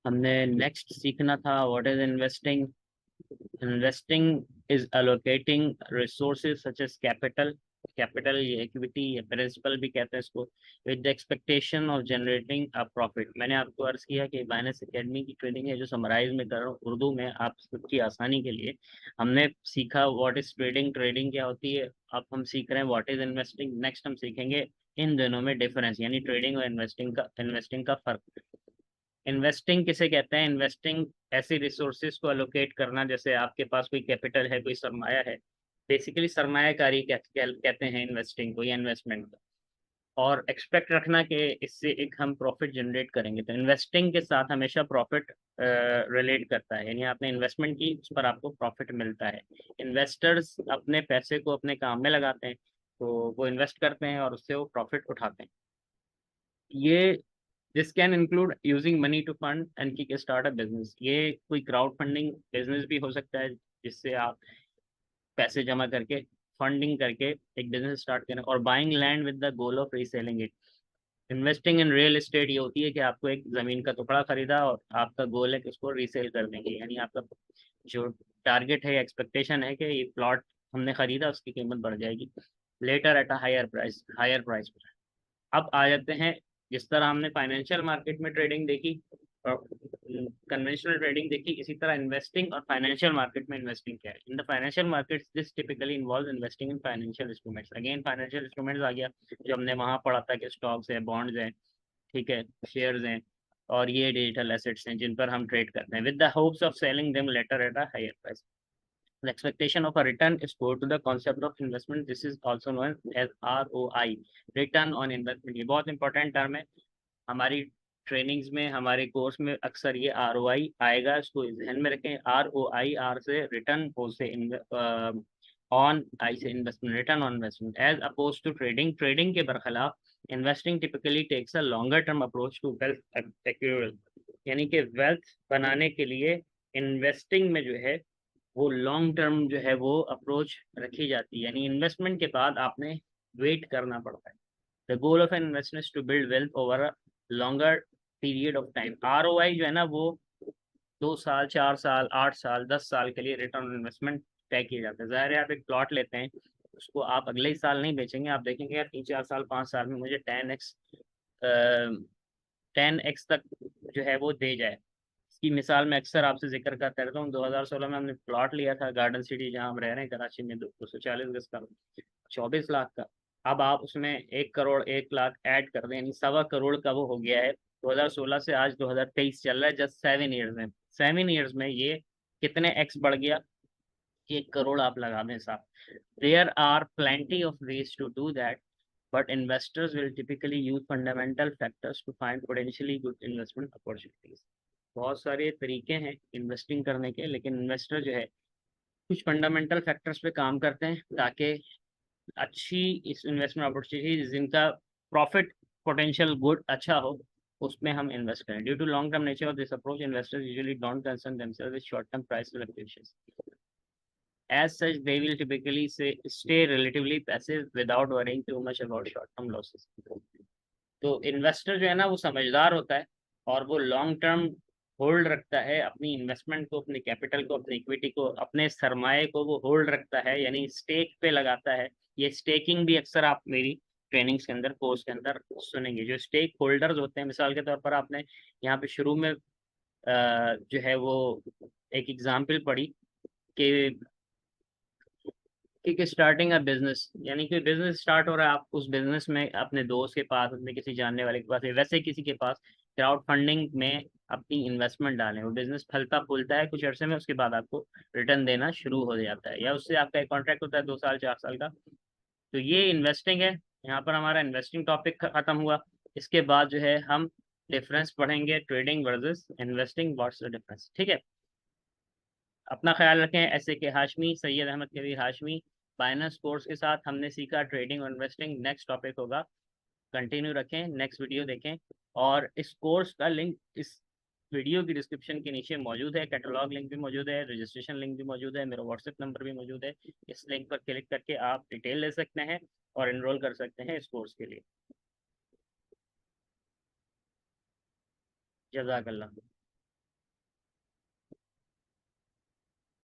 हमने नेक्स्ट सीखना था what is investing. Investing is allocating resources such as capital या equity या principal भी कहते हैं इसको, with the expectation of generating a profit। मैंने आपको अर्ज किया कि बाइनेंस एकेडमी की ट्रेडिंग है जो समराइज में कर रहा हूँ उर्दू में आप सबकी आसानी के लिए। हमने सीखा व्हाट इज ट्रेडिंग, ट्रेडिंग क्या होती है। अब हम सीख रहे हैं व्हाट इज इन्वेस्टिंग। नेक्स्ट हम सीखेंगे इन दोनों में डिफरेंस, यानी ट्रेडिंग और इन्वेस्टिंग का फर्क। इन्वेस्टिंग किसे कहते हैं? इन्वेस्टिंग ऐसी रिसोर्सेज को अलोकेट करना, जैसे आपके पास कोई कैपिटल है, कोई सरमाया है। बेसिकली सरमायाकारी कहते हैं इन्वेस्टिंग को या इन्वेस्टमेंट को। और एक्सपेक्ट रखना कि इससे एक हम प्रॉफिट जनरेट करेंगे, तो इन्वेस्टिंग के साथ हमेशा प्रॉफिट रिलेट करता है, यानी आपने इन्वेस्टमेंट की उस पर आपको प्रॉफिट मिलता है। इन्वेस्टर्स अपने पैसे को अपने काम में लगाते हैं, तो वो इन्वेस्ट करते हैं और उससे वो प्रॉफिट उठाते हैं। ये this can include using money to fund and kick start a business. ये कोई क्राउड फंडिंग बिजनेस भी हो सकता है, जिससे आप पैसे जमा करके फंडिंग करके एक बिजनेस स्टार्ट करें। और buying land with the goal of reselling it. Investing in real estate ये होती है कि आपको एक जमीन का टुकड़ा खरीदा और आपका गोल है कि उसको रीसेल कर देंगे, यानी आपका जो टारगेट है, एक्सपेक्टेशन है कि ये प्लॉट हमने खरीदा, उसकी कीमत बढ़ जाएगी later at a higher price. अब आ जाते हैं, जिस तरह हमने फाइनेंशियल मार्केट में ट्रेडिंग देखी और कन्वेंशनल ट्रेडिंग देखी, इसी तरह इन्वेस्टिंग और फाइनेंशियल मार्केट में इन्वेस्टिंग क्या है। In the financial markets this typically involve investing in financial instruments. Again financial instruments आ गया, जो हमने वहां पढ़ा था कि स्टॉक्स है, बॉन्ड्स हैं, ठीक है, शेयर्स हैं, और ये डिजिटल एसेट्स हैं जिन पर हम ट्रेड करते हैं with the hopes of selling them later at a higher price. The expectation of a return is core to the concept of investment. This is also known as ROI, return on investment। ये बहुत important term है हमारी trainings में, हमारे course में अक्सर ये ROI आएगा, इसको ध्यान में रखें। ROI, आर से रिटर्न, ओ से ऑन, आई से investment, return on investment. As oppose to trading, trading के बरखिलाफ investing typically takes a longer term approach to wealth accrual, यानी कि वेल्थ बनाने के लिए इन्वेस्टिंग में जो है वो लॉन्ग टर्म जो है वो अप्रोच रखी जाती है, यानी इन्वेस्टमेंट के बाद आपने वेट करना पड़ता है। The goal of an investment to build wealth over a longer period of time. ROI जो है ना वो 2 साल, 4 साल, 8 साल, 10 साल के लिए रिटर्न ऑन इन्वेस्टमेंट तय किए जाते हैं। ज़ाहिर है आप एक प्लॉट लेते हैं, उसको आप अगले ही साल नहीं बेचेंगे, आप देखेंगे यार 3, 4 साल, 5 साल में मुझे 10x तक जो है वो दे जाए। इसकी मिसाल मैं अक्सर आपसे जिक्र करता रहता हूँ। 2016 में हमने प्लॉट लिया था गार्डन सिटी, जहाँ हम रह रहे हैं कराची में, 240 गज का, 24 लाख का। अब आप उसमें 1 करोड़ 1 लाख ऐड कर दें, यानी 1.25 करोड़ का वो हो गया है। 2016 से आज 2023 चल रहा है, जस्ट 7 ईयर्स में। 7 ईयर्स में ये कितने एक्स बढ़ गया? 1 करोड़ आप लगा दें साहब। There are plenty of ways to do that, but investors will typically use fundamental factors to find potentially good investment opportunities। बहुत सारे तरीके हैं इन्वेस्टिंग करने के, लेकिन इन्वेस्टर जो है कुछ फंडामेंटल फैक्टर्स पे काम करते हैं ताकि अच्छी इस इन्वेस्टमेंट अपॉर्चुनिटी जिनका प्रॉफिट पोटेंशियल गुड अच्छा हो, उसमें हम इन्वेस्ट करें। Due to long term nature of this approach, investors usually don't concern themselves with short term price fluctuations. As such, they will typically stay relatively passive without worrying too much about short-term losses। तो investor जो है ना वो समझदार होता है, और वो लॉन्ग टर्म होल्ड रखता है अपनी इन्वेस्टमेंट को, अपने कैपिटल को, अपनी इक्विटी को, अपने सरमाए को वो होल्ड रखता है, यानी स्टेक पे लगाता है। ये स्टेकिंग भी अक्सर आप मेरी ट्रेनिंग्स के अंदर, कोर्स के अंदर सुनेंगे। जो स्टेक होल्डर्स होते हैं, मिसाल के तौर पर आपने यहाँ पे शुरू में जो है वो एक एग्जाम्पल पढ़ी कि स्टार्टिंग अ बिजनेस, यानी कि बिजनेस स्टार्ट हो रहा है, आप उस बिजनेस में अपने दोस्त के पास, अपने किसी जानने वाले के पास, या वैसे किसी के पास क्राउड फंडिंग में अपनी इन्वेस्टमेंट डालें। वो बिजनेस फलता फूलता है कुछ अरसे में, उसके बाद आपको रिटर्न देना शुरू हो जाता है, या उससे आपका एक कॉन्ट्रैक्ट होता है 2 साल 4 साल का। तो ये इन्वेस्टिंग है। यहाँ पर हमारा इन्वेस्टिंग टॉपिक खत्म हुआ। इसके बाद जो है हम डिफरेंस पढ़ेंगे, trading versus investing, what's the difference, ठीक है। अपना ख्याल रखें। ऐसे के हाशमी, सैयद अहमद कबीर हाशमी। बाइनेंस कोर्स के साथ हमने सीखा ट्रेडिंग और इन्वेस्टिंग। नेक्स्ट टॉपिक होगा, कंटिन्यू रखें, नेक्स्ट वीडियो देखें। और इस कोर्स का लिंक इस वीडियो की डिस्क्रिप्शन के नीचे मौजूद है। कैटलॉग लिंक भी मौजूद है, रजिस्ट्रेशन लिंक भी मौजूद है, मेरा व्हाट्सएप नंबर भी मौजूद है। इस लिंक पर क्लिक करके आप डिटेल ले सकते हैं और इनरोल कर सकते हैं इस कोर्स के लिए। जज़ाकल्लाह।